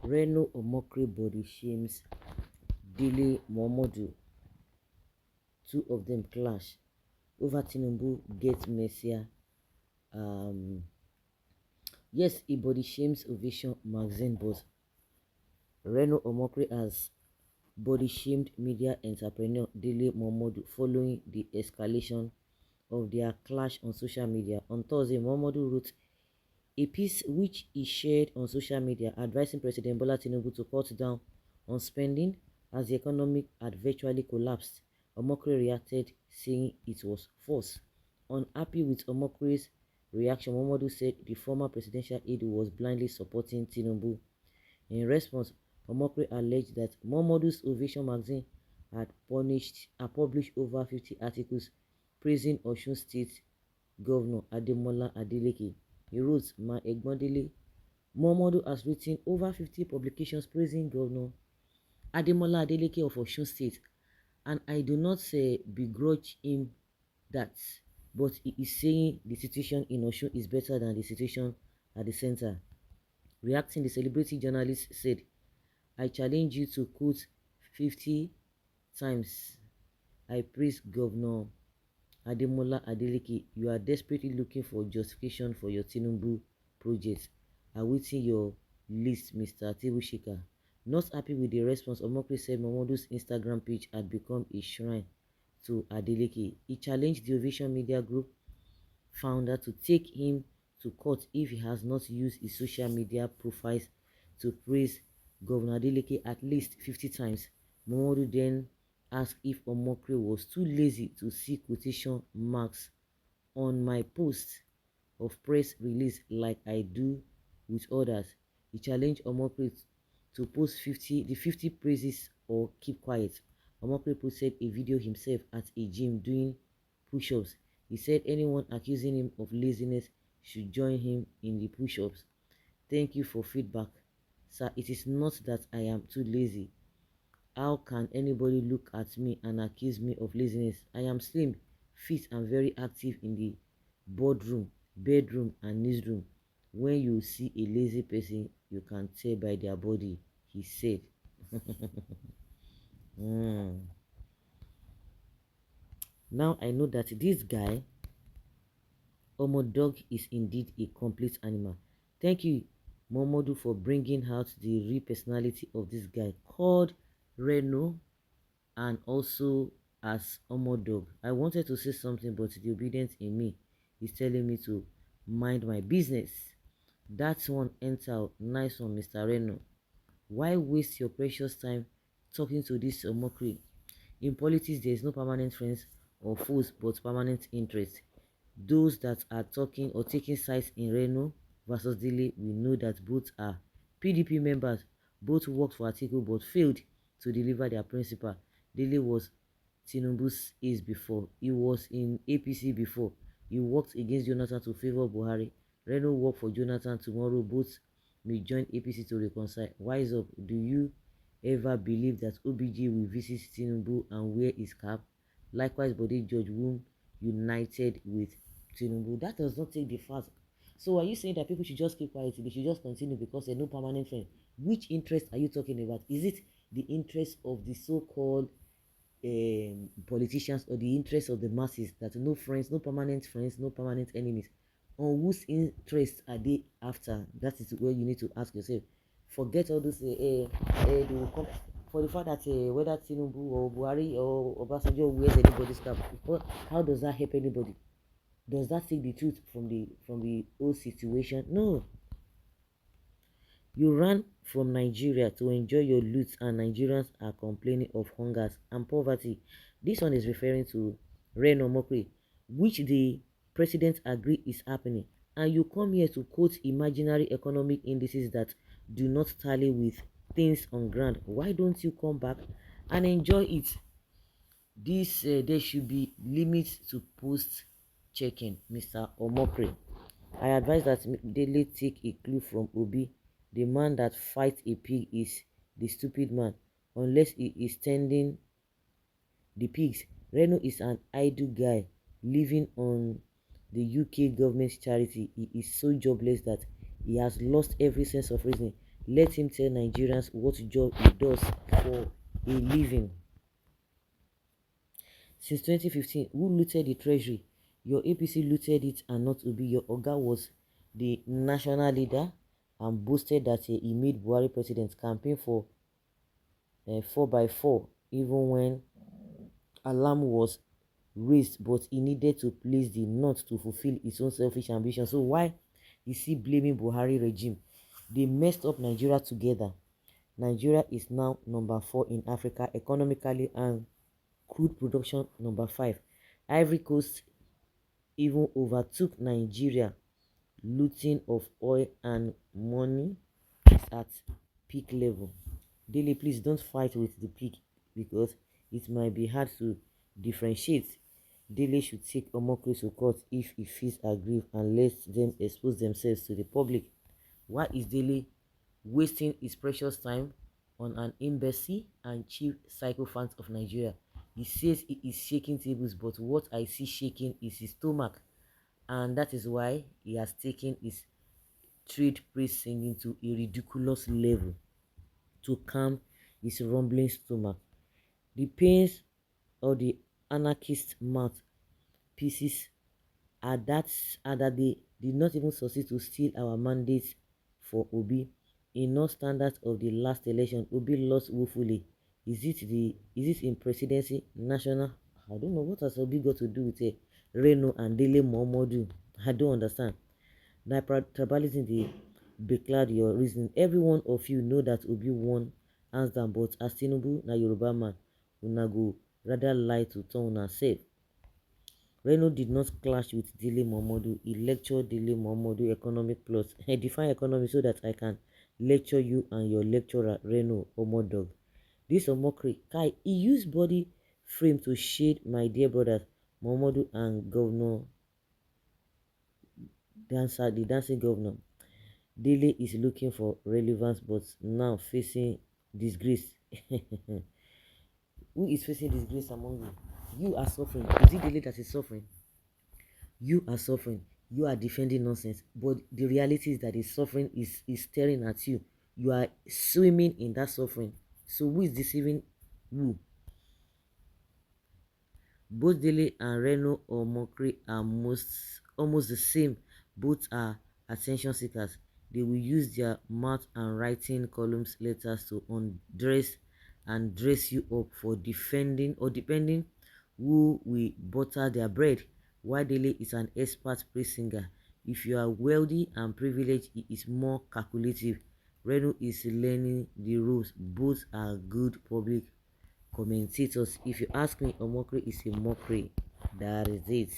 Reno Omokri body shames Dele Momodu. Two of them clash over Tinubu gets messier. Um, yes, he body shames Ovation magazine boss. Reno Omokri has body shamed media entrepreneur Dele Momodu following the escalation of their clash on social media. On Thursday, Momodu wrote a piece which he shared on social media advising President Bola Tinubu to cut down on spending as the economy had virtually collapsed. Omokri reacted, saying it was false. Unhappy with Omokri's reaction, Momodu said the former presidential aide was blindly supporting Tinubu. In response, Omokri alleged that Momodu's Ovation magazine had published over 50 articles praising Osun State Governor Ademola Adeleke. He wrote, "My Egbondele, Momodu has written over 50 publications praising Governor Ademola Adeleke of Osun State, and I do not begrudge him that, but he is saying the situation in Osun is better than the situation at the center." Reacting, the celebrity journalist said, "I challenge you to quote 50 times I praise Governor Ademola Adeleke. You are desperately looking for justification for your Tinubu project. Awaiting your list, Mr. Tibushika." Not happy with the response, Omokri said Momodu's Instagram page had become a shrine to Adeleke. He challenged the Ovation Media Group founder to take him to court if he has not used his social media profiles to praise Governor Adeleke at least 50 times. Momodu then asked if Omokri was too lazy to see quotation marks on my post of press release like I do with others. He challenged Omokri to post 50 praises or keep quiet. Omokri posted a video himself at a gym doing push-ups. He said anyone accusing him of laziness should join him in the push-ups. "Thank you for feedback, sir. It is not that I am too lazy. How can anybody look at me and accuse me of laziness? I am slim, fit, and very active in the boardroom, bedroom, and newsroom. When you see a lazy person, you can tell by their body," he said. Now I know that this guy, Omodog, is indeed a complete animal. Thank you, Momodu, for bringing out the real personality of this guy called Reno, and also as Omodog. I wanted to say something, but the obedience in me is telling me to mind my business. That's one enter. Nice one, Mr. Reno. Why waste your precious time talking to this Omokri? In politics, there is no permanent friends or foes, but permanent interest. Those that are talking or taking sides in Reno versus Dele, we know that both are PDP members. Both worked for Atiku but failed to deliver their principle. Dele was Tinubu's ace before. He was in APC before. He worked against Jonathan to favor Buhari. Reno worked for Jonathan. Tomorrow, both may join APC to reconcile. Wise up. Do you ever believe that OBG will visit Tinubu and wear his cap? Likewise, Bode George, whom united with Tinubu. That does not take the fact. So are you saying that people should just keep quiet? They should just continue because they're no permanent friend? Which interest are you talking about? Is it the interest of the so-called politicians or the interest of the masses, that no friends, no permanent enemies? On whose interests are they after? That is where you need to ask yourself. Forget all this they will come for the fact that whether Tinubu or Buhari or Obasanjo wears anybody's cap. How does that help anybody? Does that take the truth from the whole situation? No. You ran from Nigeria to enjoy your loot, and Nigerians are complaining of hungers and poverty. This one is referring to Reno Omokri, which the president agreed is happening. And you come here to quote imaginary economic indices that do not tally with things on ground. Why don't you come back and enjoy it? There should be limits to post checking, Mr. Omokri. I advise that Dele take a clue from Obi. The man that fights a pig is the stupid man, unless he is tending the pigs. Reno is an idle guy living on the UK government's charity. He is so jobless that he has lost every sense of reason. Let him tell Nigerians what job he does for a living. Since 2015, who looted the treasury? Your APC looted it and not Obi. Your Oga was the national leader and boasted that he made Buhari president, campaign for 4 by 4 even when alarm was raised, but he needed to please the North to fulfill his own selfish ambition. So why is he blaming Buhari regime? They messed up Nigeria together. Nigeria is now number 4 in Africa economically and crude production number 5. Ivory Coast even overtook Nigeria. Looting of oil and money is at peak level. Dele, please don't fight with the pig because it might be hard to differentiate. Dele should take Omokri to court if he feels aggrieved and let them expose themselves to the public. Why is Dele wasting his precious time on an imbecile and chief sycophant of Nigeria? He says he is shaking tables, but what I see shaking is his stomach, and that is why he has taken his trade praise singing to a ridiculous level to calm his rumbling stomach. The pains of the anarchist mouth pieces are that they did not even succeed to steal our mandate for Obi. In no standards of the last election, Obi lost woefully. Is it in presidency, national? I don't know what has Obi got to do with it. Reno and Dele Momodu. I don't understand. Now tribalism they declared your reason. Every one of you know that Obi won hands down, but as Tinubu na Yoruba man, una go rather lie to turn una safe. Reno did not clash with Dele Momodu. He lectured Dele Momodu economic plots. I define economy so that I can lecture you and your lecturer Reno Omodog. This Omokri, Kai, he used body frame to shade my dear brothers Momodu and Governor Dancer, the dancing governor. Dele is looking for relevance but now facing disgrace. Who is facing disgrace among you? You are suffering. Is it Dele that is suffering? You are suffering. You are defending nonsense. But the reality is that the suffering is staring at you. You are swimming in that suffering. So who is deceiving who? Both Dele and Reno or Omokri are almost the same. Both are attention seekers. They will use their mouth and writing columns letters to undress and dress you up for defending or depending who will butter their bread. While Dele is an expert praise singer. If you are wealthy and privileged, he is more calculative. Reno is learning the rules. Both are good public commentators. If you ask me, a mockery is a mockery. That is it.